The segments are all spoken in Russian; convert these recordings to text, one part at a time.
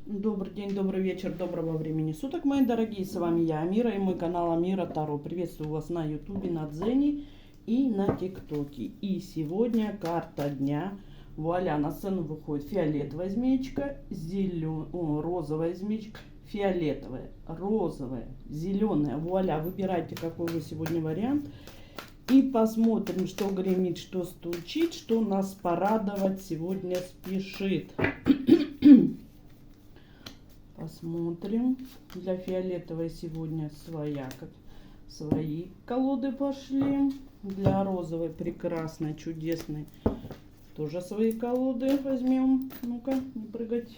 Добрый день, добрый вечер, доброго времени суток, мои дорогие. С вами я, Амира, и мой канал Амира Таро. Приветствую вас на ютубе, на Дзене и на тиктоке. И сегодня карта дня. Вуаля, на сцену выходит фиолетовая змеечка, розовая змеечка, фиолетовая, розовая, зеленая. Вуаля, выбирайте, какой вы сегодня вариант. И посмотрим, что гремит, что стучит, что нас порадовать сегодня спешит. Посмотрим. Для фиолетовой сегодня свои колоды пошли. Для розовой прекрасной, чудесной тоже свои колоды возьмем. Ну-ка, не прыгать.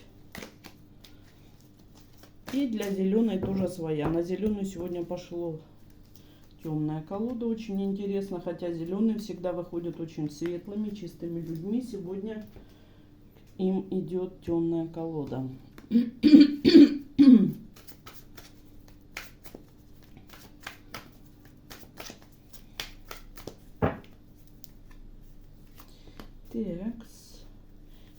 И для зеленой тоже своя. На зеленую сегодня пошло темная колода. Очень интересно. Хотя зеленые всегда выходят очень светлыми, чистыми людьми. Сегодня им идет темная колода. Такс.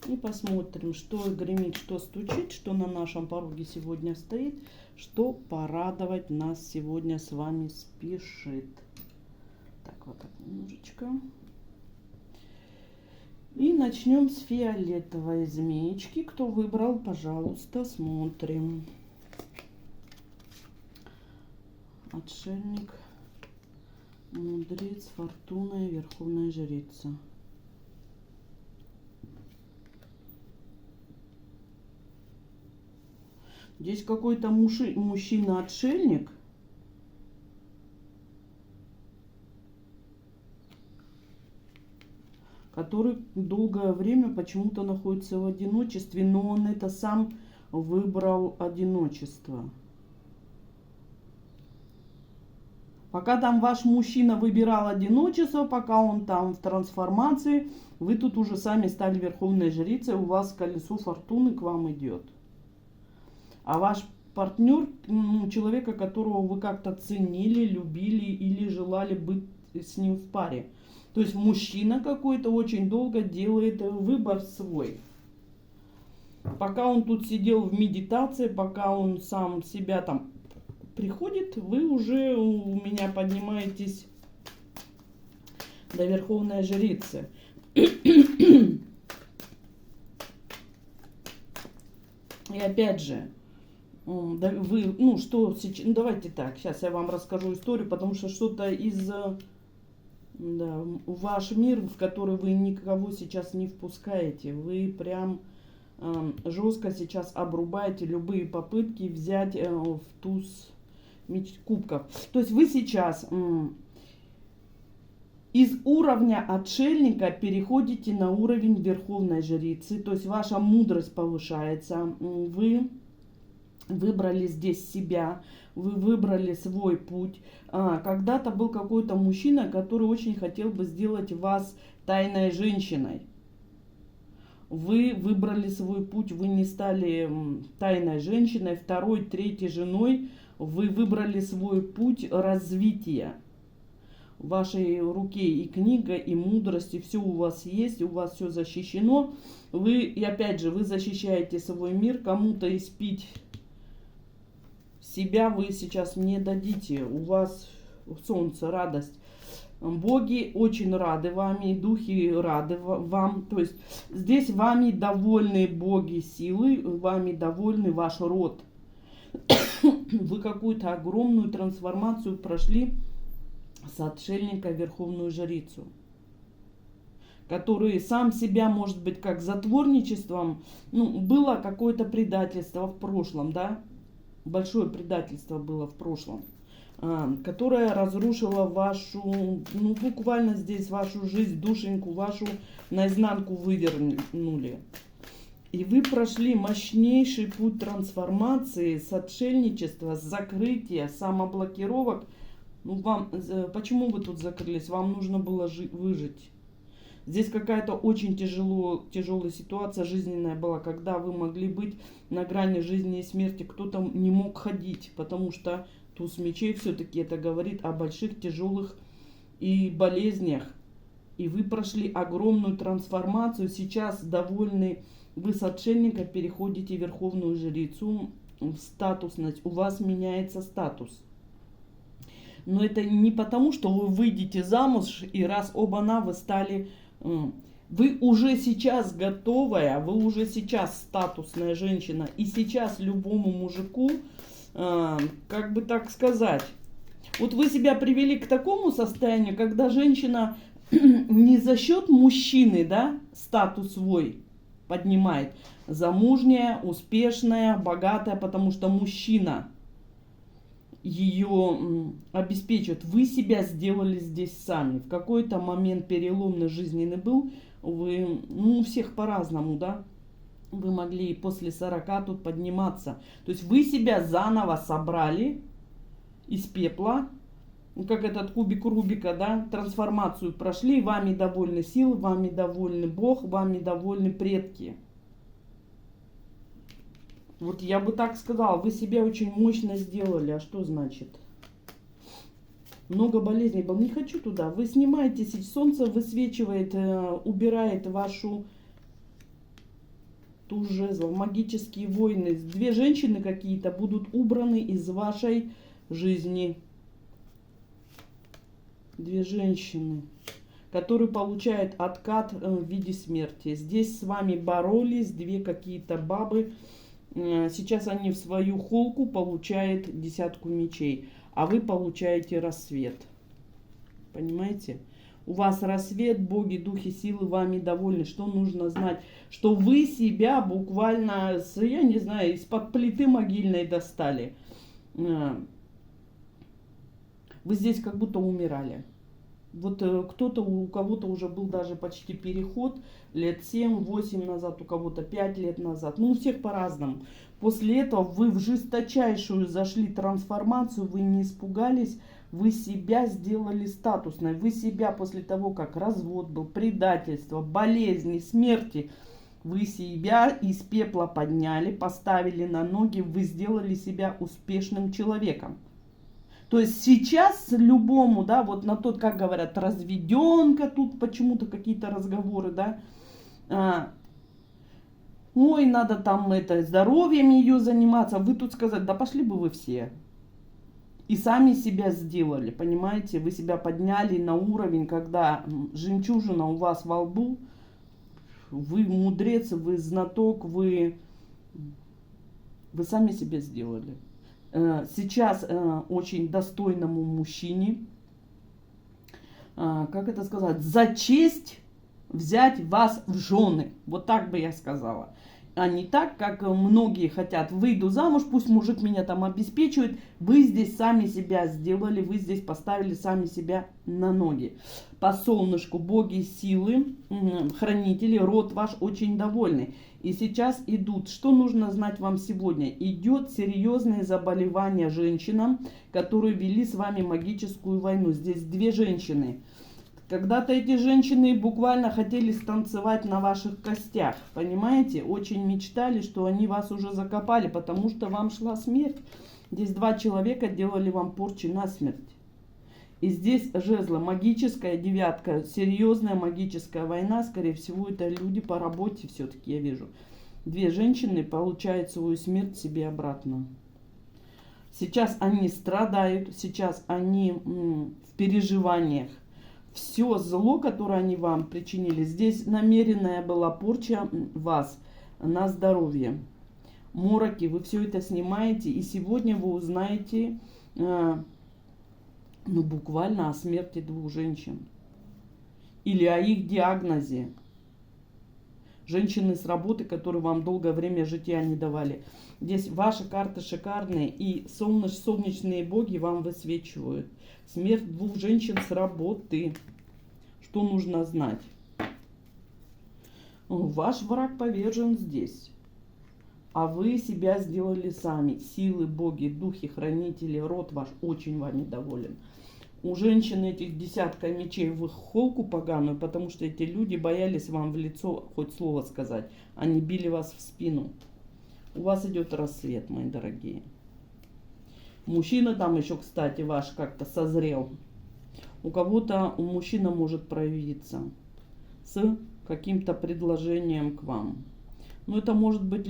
И посмотрим, что гремит, что стучит, что на нашем пороге сегодня стоит, что порадовать нас сегодня с вами спешит. Так, вот так немножечко. И начнем с фиолетовой змеечки. Кто выбрал, пожалуйста, смотрим. Отшельник, мудрец, фортуна и верховная жрица. Здесь какой-то мужчина-отшельник. Который долгое время почему-то находится в одиночестве, но он это сам выбрал одиночество. Пока там ваш мужчина выбирал одиночество, пока он там в трансформации, вы тут уже сами стали верховной жрицей, у вас колесо фортуны к вам идет. А ваш партнер, человека, которого вы как-то ценили, любили или желали быть с ним в паре. То есть мужчина какой-то очень долго делает выбор свой. Пока он тут сидел в медитации, пока он сам себя там приходит, вы уже у меня поднимаетесь до верховной жрицы. И опять же, вы, что сейчас, давайте так, сейчас я вам расскажу историю, потому что что-то из... Да, ваш мир, в который вы никого сейчас не впускаете. Вы прям жестко сейчас обрубаете любые попытки взять в туз кубков. То есть вы сейчас из уровня отшельника переходите на уровень верховной жрицы. То есть ваша мудрость повышается. Вы выбрали здесь себя, вы выбрали свой путь. Когда-то был какой-то мужчина, который очень хотел бы сделать вас тайной женщиной. Вы выбрали свой путь, вы не стали тайной женщиной, второй, третьей женой. Вы выбрали свой путь развития. В вашей руке и книга, и мудрость, и все у вас есть, у вас все защищено. И опять же, вы защищаете свой мир, кому-то испить себя вы сейчас не дадите. У вас солнце, радость. Боги очень рады вами, духи рады вам. То есть здесь вами довольны боги силы, вами довольны ваш род. Вы какую-то огромную трансформацию прошли с отшельника в верховную жрицу, который сам себя, может быть, как затворничеством, было какое-то предательство в прошлом, да, большое предательство было в прошлом, которое разрушило вашу, буквально здесь вашу жизнь, душеньку вашу наизнанку вывернули. И вы прошли мощнейший путь трансформации с отшельничества, с закрытия, самоблокировок. Почему вы тут закрылись? Вам нужно было выжить. Здесь какая-то очень тяжелая ситуация жизненная была, когда вы могли быть на грани жизни и смерти. Кто-то не мог ходить, потому что туз мечей все-таки это говорит о больших, тяжелых и болезнях. И вы прошли огромную трансформацию. Сейчас довольны Вы с отшельника переходите в верховную жрицу, в статусность. У вас меняется статус. Но это не потому, что вы выйдете замуж, и раз оба-на вы стали... Вы уже сейчас готовая, вы уже сейчас статусная женщина. И сейчас любому мужику, как бы так сказать, вот вы себя привели к такому состоянию, когда женщина не за счет мужчины, да, статус свой поднимает, замужняя, успешная, богатая, потому что мужчина ее обеспечивает. Вы себя сделали здесь сами. В какой-то момент переломный жизненный был, вы, ну, у всех по-разному, да, вы могли после 40 тут подниматься. То есть вы себя заново собрали из пепла, как этот кубик Рубика, да, трансформацию прошли, вами довольны силы, вами довольны Бог, вами довольны предки. Вот я бы так сказала, вы себя очень мощно сделали. А что значит? Много болезней было. Не хочу туда. Вы снимаетесь, солнце высвечивает, убирает вашу туз жезлов. Магические войны. Две женщины какие-то будут убраны из вашей жизни. Две женщины, которые получают откат в виде смерти. Здесь с вами боролись две какие-то бабы. Сейчас они в свою холку получают 10 мечей, а вы получаете рассвет. Понимаете? У вас рассвет, боги, духи, силы вами довольны. Что нужно знать? Что вы себя буквально, я не знаю, из-под плиты могильной достали. Вы здесь как будто умирали. Вот кто-то, у кого-то уже был даже почти переход, лет 7-8 назад, у кого-то 5 лет назад. Ну, у всех по-разному. После этого вы в жесточайшую зашли трансформацию, вы не испугались, вы себя сделали статусной. Вы себя после того, как развод был, предательство, болезни, смерти, вы себя из пепла подняли, поставили на ноги, вы сделали себя успешным человеком. То есть сейчас любому, да, вот на тот, как говорят, разведенка, тут почему-то какие-то разговоры, да, ой, надо там это, здоровьем ее заниматься, вы тут сказать, да пошли бы вы все. И сами себя сделали, понимаете, вы себя подняли на уровень, когда жемчужина у вас во лбу, вы мудрец, вы знаток, вы сами себя сделали. Сейчас очень достойному мужчине, как это сказать, за честь взять вас в жены. Вот так бы я сказала. А не так, как многие хотят. Выйду замуж, пусть мужик меня там обеспечивает. Вы здесь сами себя сделали, вы здесь поставили сами себя на ноги. По солнышку боги силы, хранители, род ваш очень довольны. И сейчас идут, что нужно знать вам сегодня? Идет серьезное заболевание женщинам, которые вели с вами магическую войну. Здесь две женщины. Когда-то эти женщины буквально хотели станцевать на ваших костях, понимаете? Очень мечтали, что они вас уже закопали, потому что вам шла смерть. Здесь два человека делали вам порчи на смерть. И здесь жезлы, магическая девятка, серьезная магическая война, скорее всего, это люди по работе все-таки, я вижу. Две женщины получают свою смерть себе обратно. Сейчас они страдают, сейчас они в переживаниях. Все зло, которое они вам причинили, здесь намеренная была порча вас на здоровье. Мороки, вы все это снимаете, и сегодня вы узнаете, ну, буквально о смерти двух женщин. Или о их диагнозе. Женщины с работы, которые вам долгое время жития не давали. Здесь ваши карты шикарные, и солнечные боги вам высвечивают. Смерть двух женщин с работы. Что нужно знать? Ваш враг повержен здесь. А вы себя сделали сами. Силы, боги, духи, хранители, род ваш очень вами доволен. У женщин этих 10 мечей в их холку поганую, потому что эти люди боялись вам в лицо хоть слово сказать. Они били вас в спину. У вас идет рассвет, мои дорогие. Мужчина там еще, кстати, ваш как-то созрел. У кого-то у мужчины может проявиться с каким-то предложением к вам. Ну, это может быть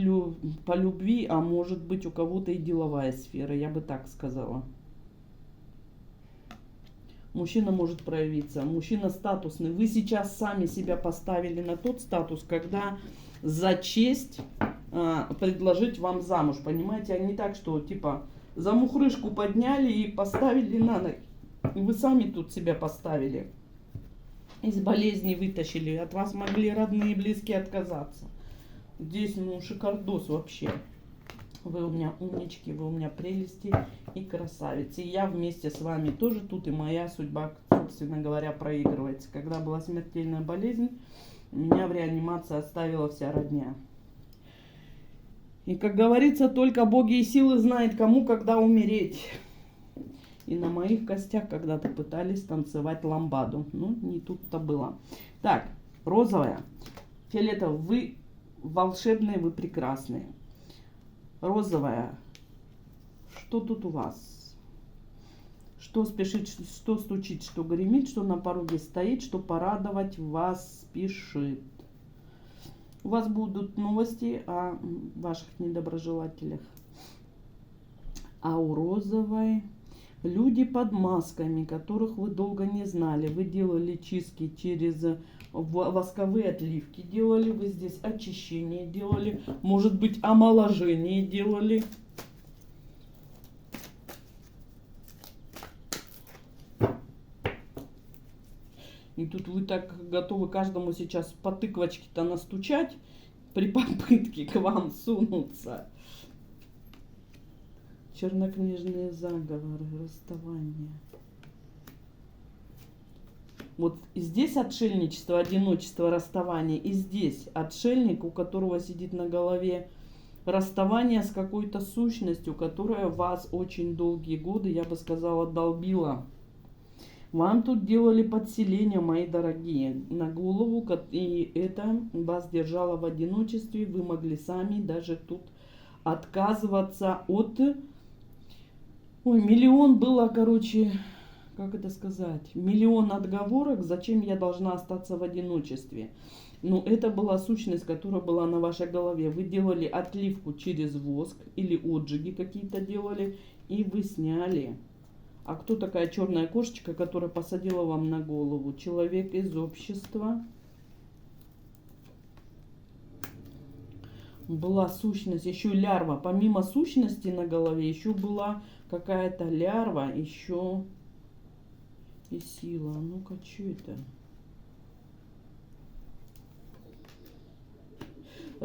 по любви, а может быть у кого-то и деловая сфера, я бы так сказала. Мужчина может проявиться, мужчина статусный. Вы сейчас сами себя поставили на тот статус, когда за честь предложить вам замуж, понимаете? А не так, что типа замухрышку подняли и поставили на ноги. Вы сами тут себя поставили. Из болезни вытащили, от вас могли родные и близкие отказаться. Здесь, ну, шикардос вообще. Вы у меня умнички, вы у меня прелести и красавицы. И я вместе с вами тоже тут, и моя судьба, собственно говоря, проигрывается. Когда была смертельная болезнь, меня в реанимации оставила вся родня. И, как говорится, только боги и силы знают, кому когда умереть. И на моих костях когда-то пытались танцевать ламбаду. Ну, не тут-то было. Так, розовая. Фиолетовая, вы волшебные, вы прекрасные. Розовая. Что тут у вас? Что спешит, что стучит, что гремит, что на пороге стоит, что порадовать вас спешит. У вас будут новости о ваших недоброжелателях. А у розовой люди под масками, которых вы долго не знали. Вы делали чистки через восковые отливки. Делали вы здесь очищение, делали, может быть, омоложение делали. И тут вы так готовы каждому сейчас по тыквочке-то настучать при попытке к вам сунуться. Чернокнижные заговоры, расставания. Вот и здесь отшельничество, одиночество, расставание. И здесь отшельник, у которого сидит на голове расставание с какой-то сущностью, которая вас очень долгие годы, я бы сказала, долбила. Вам тут делали подселение, мои дорогие, на голову, и это вас держало в одиночестве. Вы могли сами даже тут отказываться от... Ой, миллион было, короче, как это сказать, миллион отговорок, зачем я должна остаться в одиночестве. Но это была сущность, которая была на вашей голове. Вы делали отливку через воск или отжиги какие-то делали, и вы сняли. А кто такая черная кошечка, которая посадила вам на голову? Человек из общества. Была сущность, еще лярва. Помимо сущности на голове, еще была какая-то лярва, еще и сила. Ну-ка, что это?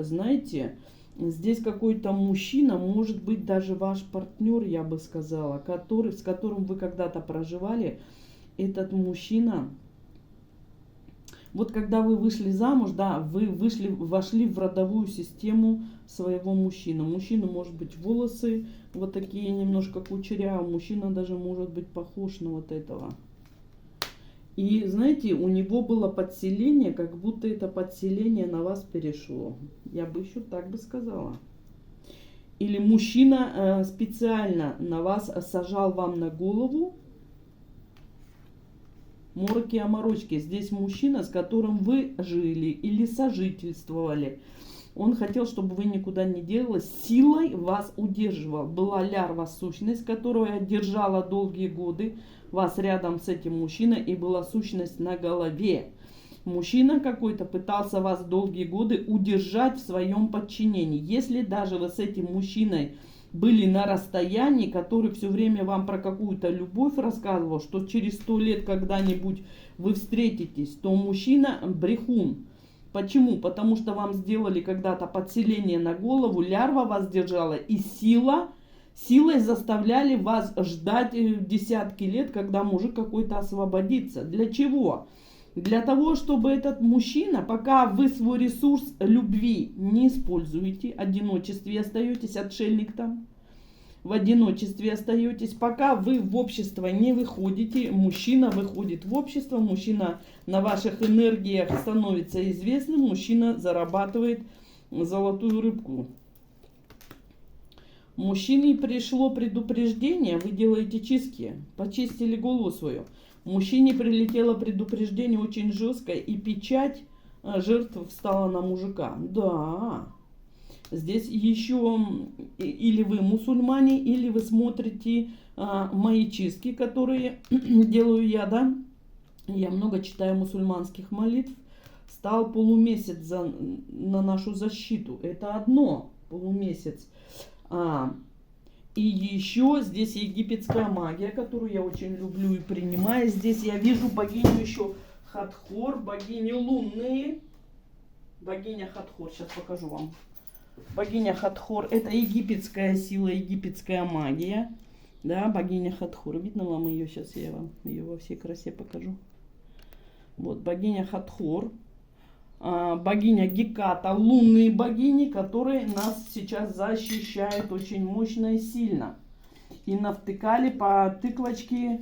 Знаете, здесь какой-то мужчина, может быть, даже ваш партнер, я бы сказала, с которым вы когда-то проживали. Этот мужчина, вот когда вы вышли замуж, да, вы вошли в родовую систему своего мужчины. Мужчина может быть волосы вот такие немножко кучерявые, мужчина даже может быть похож на вот этого. И знаете, у него было подселение, как будто это подселение на вас перешло. Я бы еще так бы сказала. Или мужчина специально на вас сажал вам на голову мороки-оморочки. Здесь мужчина, с которым вы жили или сожительствовали. Он хотел, чтобы вы никуда не делали, силой вас удерживал. Была лярва, сущность, которая держала долгие годы вас рядом с этим мужчиной, и была сущность на голове. Мужчина какой-то пытался вас долгие годы удержать в своем подчинении. Если даже вы с этим мужчиной были на расстоянии, который все время вам про какую-то любовь рассказывал, что через 100 лет когда-нибудь вы встретитесь, то мужчина брехун. Почему? Потому что вам сделали когда-то подселение на голову, лярва вас держала, и силой заставляли вас ждать десятки лет, когда мужик какой-то освободится. Для чего? Для того, чтобы этот мужчина, пока вы свой ресурс любви не используете, в одиночестве остаетесь, отшельник там, в одиночестве остаетесь, пока вы в общество не выходите, мужчина выходит в общество, мужчина на ваших энергиях становится известным, мужчина зарабатывает золотую рыбку. Мужчине пришло предупреждение, вы делаете чистки, почистили голову свою. Мужчине прилетело предупреждение очень жесткое, и печать жертв встала на мужика. Да. Здесь еще или вы мусульмане, или вы смотрите мои чистки, которые делаю я, да. Я много читаю мусульманских молитв. Стал полумесяц на нашу защиту. Это одно, полумесяц. И еще здесь египетская магия, которую я очень люблю и принимаю. Здесь я вижу богиню еще Хатхор, богиню лунные. Богиня Хатхор, сейчас покажу вам. Богиня Хатхор, это египетская сила, египетская магия. Да, богиня Хатхор. Видно вам ее? Сейчас я вам ее во всей красе покажу. Вот, богиня Хатхор. Богиня Геката, лунные богини, которые нас сейчас защищают очень мощно и сильно. И навтыкали по тыквочке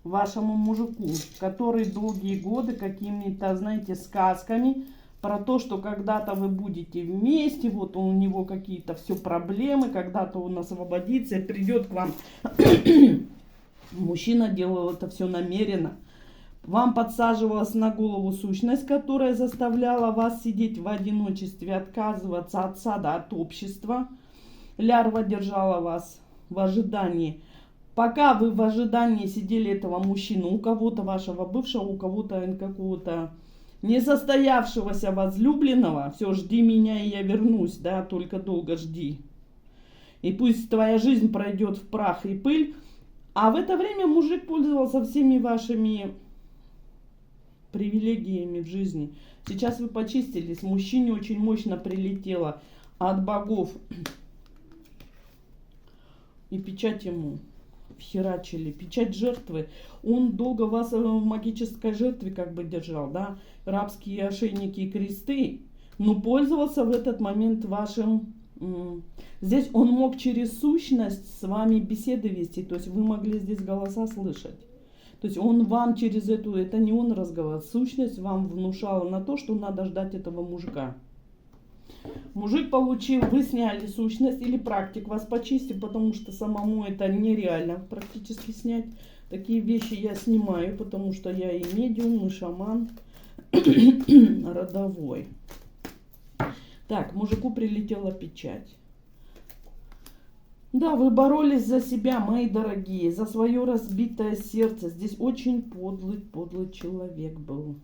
вашему мужику, который долгие годы какими-то, знаете, сказками про то, что когда-то вы будете вместе, вот у него какие-то все проблемы, когда-то он освободится и придет к вам. Мужчина делал это все намеренно. Вам подсаживалась на голову сущность, которая заставляла вас сидеть в одиночестве, отказываться от сада, от общества. Лярва держала вас в ожидании. Пока вы в ожидании сидели этого мужчину, у кого-то вашего бывшего, у кого-то какого-то несостоявшегося возлюбленного, все, жди меня, и я вернусь, да, только долго жди. И пусть твоя жизнь пройдет в прах и пыль. А в это время мужик пользовался всеми вашими привилегиями в жизни. Сейчас вы почистились, мужчине очень мощно прилетело от богов. И печать ему вхерачили, печать жертвы. Он долго вас в магической жертве как бы держал, да, рабские ошейники и кресты, но пользовался в этот момент вашим... Здесь он мог через сущность с вами беседы вести, то есть вы могли здесь голоса слышать. То есть он вам через эту, это не он разговаривал, сущность вам внушала на то, что надо ждать этого мужика. Мужик получил, вы сняли сущность или практик вас почистил, потому что самому это нереально практически снять. Такие вещи я снимаю, потому что я и медиум, и шаман родовой. Так, мужику прилетела печать. Да, вы боролись за себя, мои дорогие, за свое разбитое сердце. Здесь очень подлый человек был.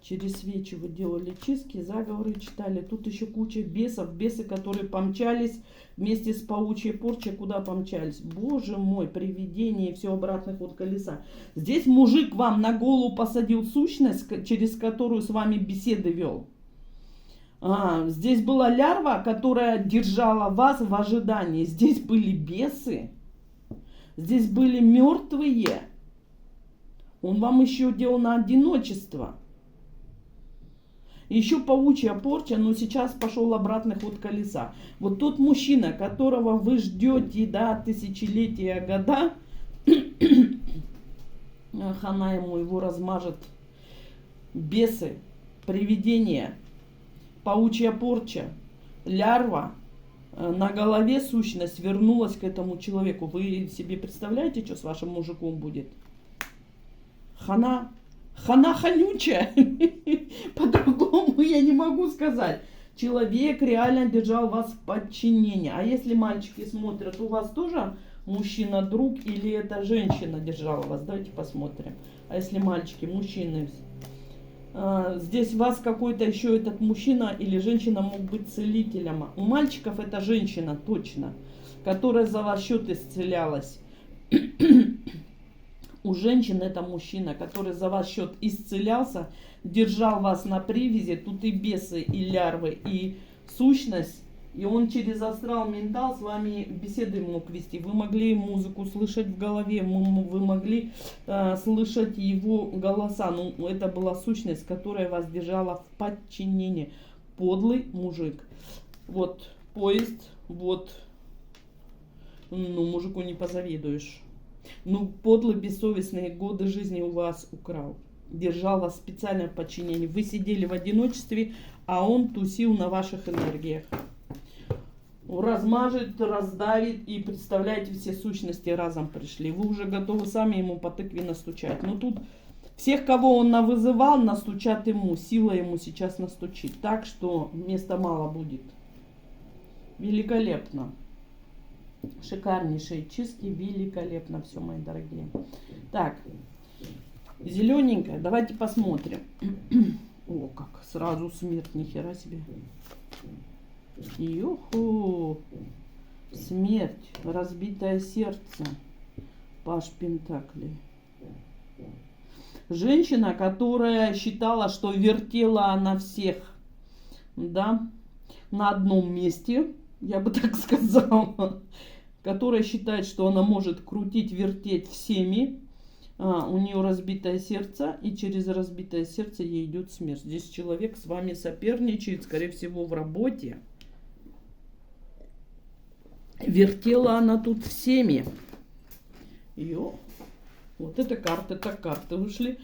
Через свечи вы делали чистки, заговоры читали. Тут еще куча бесов, бесы, которые помчались вместе с паучьей порчей. Куда помчались? Боже мой, привидение и все обратных от колеса. Здесь мужик вам на голову посадил сущность, через которую с вами беседы вел. Здесь была лярва, которая держала вас в ожидании. Здесь были бесы. Здесь были мертвые. Он вам еще делал на одиночество. Еще паучья порча, но сейчас пошел обратный ход колеса. Вот тот мужчина, которого вы ждете, да, тысячелетия, года, хана ему его размажет. Бесы, привидения, паучья порча, лярва, на голове сущность вернулась к этому человеку. Вы себе представляете, что с вашим мужиком будет? Хана ханючая. По-другому я не могу сказать. Человек реально держал вас в подчинении. А если мальчики смотрят, у вас тоже мужчина друг или это женщина держала вас? Давайте посмотрим. А если мальчики, мужчины... Здесь вас какой-то еще этот мужчина или женщина мог быть целителем. У мальчиков это женщина точно, которая за ваш счет исцелялась. У женщин это мужчина, который за ваш счет исцелялся, держал вас на привязи. Тут и бесы, и лярвы, и сущность. И он через астрал, ментал с вами беседы мог вести. Вы могли музыку слышать в голове, вы могли слышать его голоса. Но это была сущность, которая вас держала в подчинении. Подлый мужик. Вот поезд, вот, ну, мужику не позавидуешь. Ну, подлый, бессовестные годы жизни у вас украл. Держал вас специально в подчинении. Вы сидели в одиночестве, а он тусил на ваших энергиях. Размажет, раздавит, и представляете, все сущности разом пришли. Вы уже готовы сами ему по тыкве настучать. Но тут всех, кого он навызывал, настучат ему. Сила ему сейчас настучит. Так что места мало будет. Великолепно. Шикарнейшие чистки, великолепно все, мои дорогие. Так, зелененькая, давайте посмотрим. О, как сразу смерть, нихера себе. Юху, смерть, разбитое сердце, паж пентаклей. Женщина, которая считала, что вертела она всех, да, на одном месте, я бы так сказала, которая считает, что она может крутить, вертеть всеми, у нее разбитое сердце, и через разбитое сердце ей идет смерть. Здесь человек с вами соперничает, скорее всего, в работе. Вертела она тут всеми. Ее. Вот это карты, так карты ушли.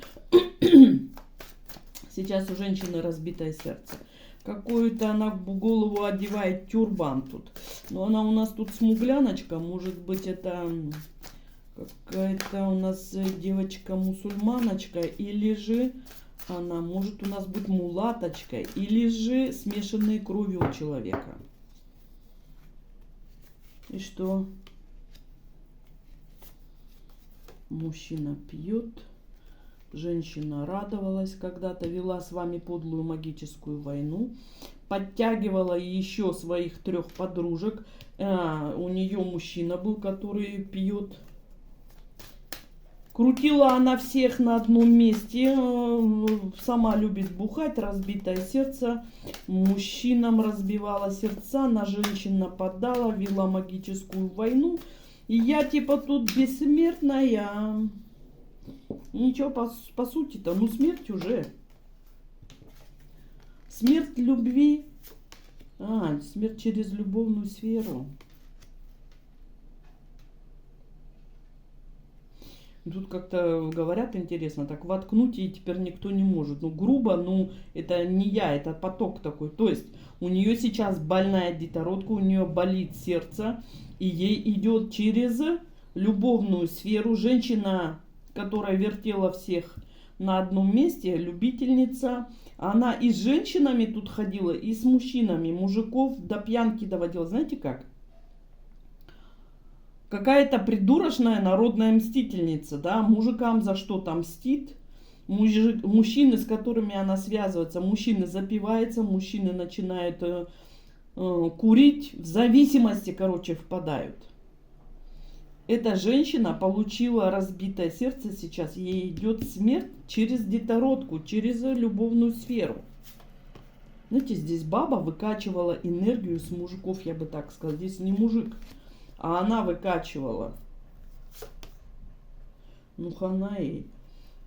Сейчас у женщины разбитое сердце. Какую-то она в голову одевает тюрбан тут. Но она у нас тут смугляночка. Может быть, это какая-то у нас девочка-мусульманочка. Или же она может у нас быть мулаточка. Или же смешанные крови у человека. И что? Мужчина пьет. Женщина радовалась когда-то, вела с вами подлую магическую войну, подтягивала еще своих 3 подружек. У нее мужчина был, который пьет. Крутила она всех на одном месте, сама любит бухать, разбитое сердце, мужчинам разбивала сердца, на женщин нападала, вела магическую войну. И я типа тут бессмертная. Ничего, по сути-то, ну смерть уже. Смерть любви. Смерть через любовную сферу. Тут как-то говорят интересно, так воткнуть ей теперь никто не может. Ну грубо, ну это не я, это поток такой. То есть у нее сейчас больная детородка, у нее болит сердце, и ей идет через любовную сферу женщина, которая вертела всех на одном месте, любительница. Она и с женщинами тут ходила, и с мужчинами. Мужиков до пьянки доводила. Знаете как? Какая-то придурочная народная мстительница, да? Мужикам за что-то мстит. Мужчины, с которыми она связывается, мужчины запиваются, мужчины начинают курить. В зависимости, короче, впадают. Эта женщина получила разбитое сердце сейчас. Ей идет смерть через детородку, через любовную сферу. Знаете, здесь баба выкачивала энергию с мужиков, я бы так сказала. Здесь не мужик, а она выкачивала. Ну, хана ей.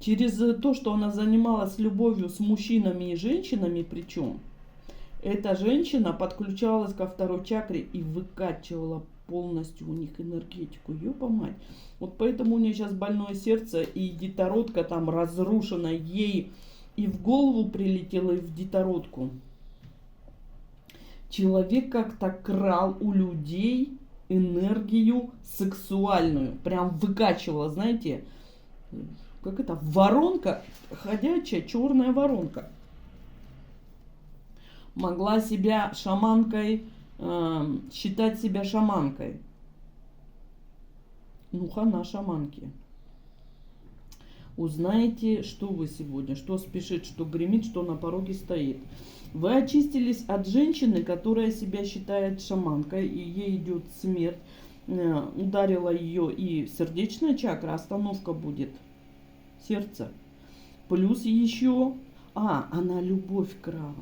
Через то, что она занималась любовью с мужчинами и женщинами, причем, эта женщина подключалась ко 2 чакре и выкачивала полностью у них энергетику. Ёпа мать. Вот поэтому у нее сейчас больное сердце, и детородка там разрушена. Ей и в голову прилетела, и в детородку. Человек как-то крал у людей энергию сексуальную. Прям выкачивала, знаете, как это, воронка, ходячая черная воронка. Могла себя шаманкой, считать себя шаманкой. Ну, хана шаманки. Узнаете, что вы сегодня, что спешит, что гремит, что на пороге стоит. Вы очистились от женщины, которая себя считает шаманкой, и ей идет смерть. Ударила ее и сердечная чакра, остановка будет. Сердце. Плюс еще, она любовь крала.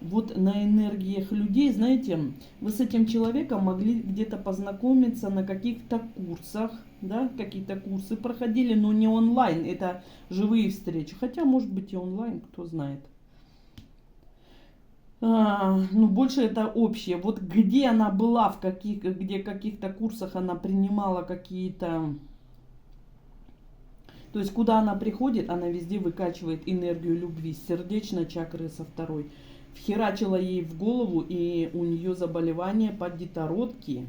Вот на энергиях людей, знаете, вы с этим человеком могли где-то познакомиться на каких-то курсах, да, какие-то курсы проходили, но не онлайн, это живые встречи. Хотя, может быть, и онлайн, кто знает. Ну, больше это общее. Вот где она была, в каких-то курсах она принимала какие-то... То есть, куда она приходит, она везде выкачивает энергию любви с сердечной чакры, со 2. Вхерачила ей в голову, и у нее заболевание по детородке.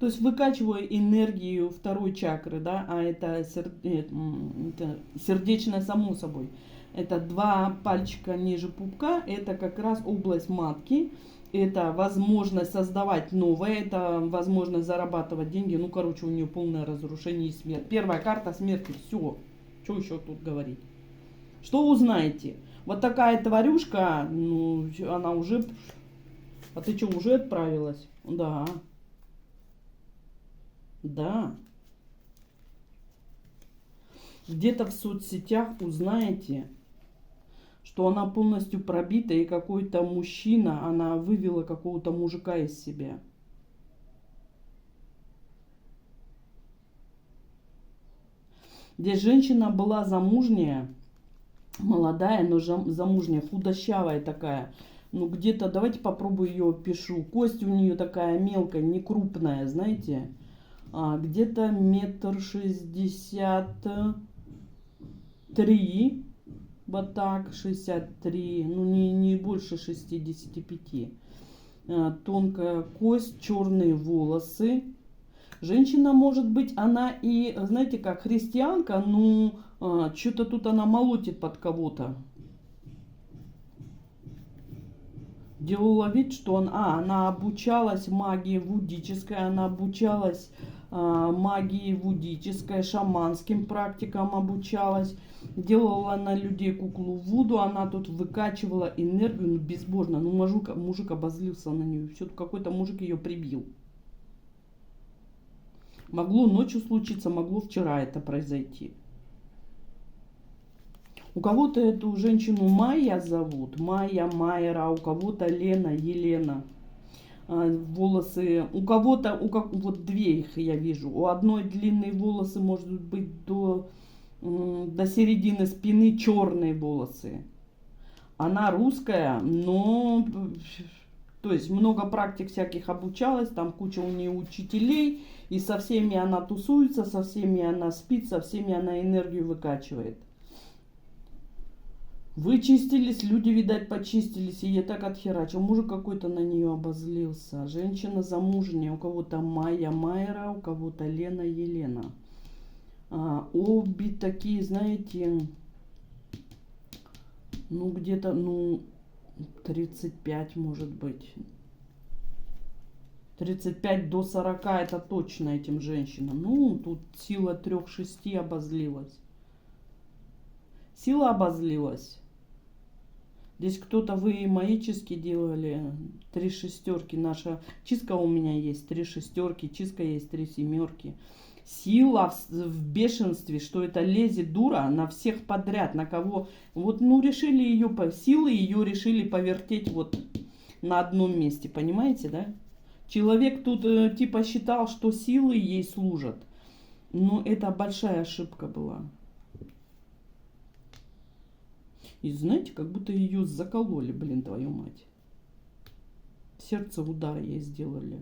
То есть выкачивая энергию 2 чакры, да, это сердечная само собой. Это 2 пальчика ниже пупка, это как раз область матки. Это возможность создавать новое, это возможность зарабатывать деньги. Ну, короче, у нее полное разрушение и смерть. Первая карта смерти, все. Что еще тут говорить? Что узнаете? Вот такая тварюшка, ну, она уже... А ты что, уже отправилась? Да. Да. Где-то в соцсетях узнаете, что она полностью пробита, и какой-то мужчина, она вывела какого-то мужика из себя. Здесь женщина была замужняя, молодая, но замужняя, худощавая такая. Ну, где-то, давайте попробую ее опишу. Кость у нее такая мелкая, не крупная, знаете. Где-то 1,63 м. Вот так, 63, ну не больше 65. Тонкая кость, черные волосы. Женщина, может быть, она и, знаете, как христианка, ну, что-то тут она молотит под кого-то. Делала вид, что она обучалась магии вудической, она обучалась магии вудической, шаманским практикам обучалась. Делала на людей куклу Вуду, она тут выкачивала энергию, ну, безбожно. Ну, мужик обозлился на нее, все, какой-то мужик ее прибил. Могло ночью случиться, могло вчера это произойти. У кого-то эту женщину Майя зовут, Майя, Майра, у кого-то Лена, Елена. Волосы, у кого-то, вот две их я вижу. У одной длинные волосы, может быть, до середины спины, черные волосы. Она русская, но, то есть много практик всяких обучалась, там куча у нее учителей, и со всеми она тусуется, со всеми она спит, со всеми она энергию выкачивает. Вычистились, люди, видать, почистились, и я так отхерачил. Мужик какой-то на нее обозлился. Женщина замужняя, у кого-то Майя, Майра, у кого-то Лена, Елена. Обе такие, знаете, ну где-то, ну, 35 может быть. 35 до 40 это точно этим женщинам. Ну, тут сила 3-6 обозлилась. Сила обозлилась. Здесь кто-то, вы магически делали 3 шестерки. Наша чистка у меня есть 3 шестерки, чистка есть 3 семерки. Сила в бешенстве, что это лезет дура на всех подряд, на кого. Вот, ну, решили ее, силы ее решили повертеть вот на одном месте, понимаете, да? Человек тут типа считал, что силы ей служат. Но это большая ошибка была. И знаете, как будто ее закололи, блин, твою мать. Сердце удара ей сделали.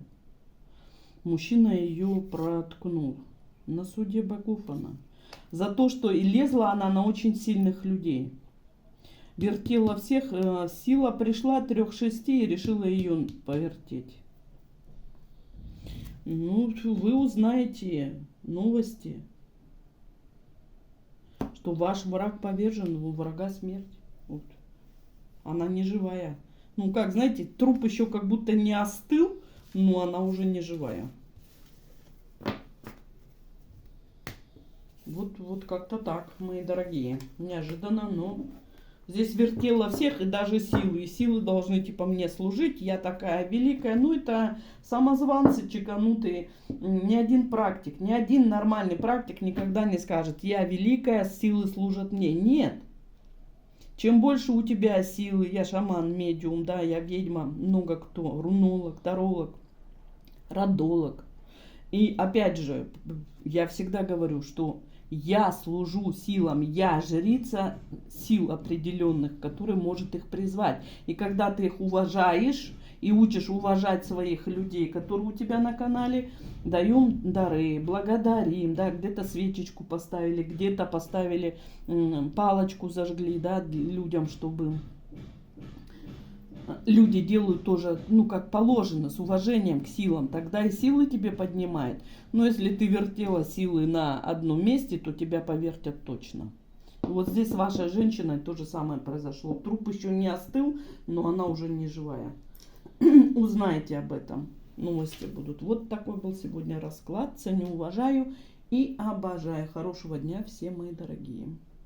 Мужчина ее проткнул. На суде богов она. За то, что и лезла она на очень сильных людей. Вертела всех. Сила пришла 3-6 и решила ее повертеть. Ну, вы узнаете новости, что ваш враг повержен, у врага смерть. Вот. Она не живая. Ну, как, знаете, труп еще как будто не остыл, но она уже не живая. Вот как-то так, мои дорогие. Неожиданно, но здесь вертела всех, и даже силы. И силы должны типа мне служить. Я такая великая. Ну, это самозванцы чеканутые. Ни один практик, ни один нормальный практик никогда не скажет: я великая, силы служат мне. Нет. Чем больше у тебя силы, я шаман, медиум, да, я ведьма, много кто, рунолог, таролог, родолог. И опять же, я всегда говорю, что я служу силам, я жрица сил определенных, который может их призвать. И когда ты их уважаешь и учишь уважать своих людей, которые у тебя на канале, даем дары, благодарим, да, где-то свечечку поставили, где-то поставили палочку зажгли, да, людям, чтобы люди делают тоже, ну, как положено, с уважением к силам, тогда и силы тебе поднимает. Но если ты вертела силы на одном месте, то тебя повертят точно. Вот здесь с вашей женщиной то же самое произошло. Труп еще не остыл, но она уже не живая. Узнаете об этом. Новости будут. Вот такой был сегодня расклад. Ценю, уважаю и обожаю. Хорошего дня всем, мои дорогие.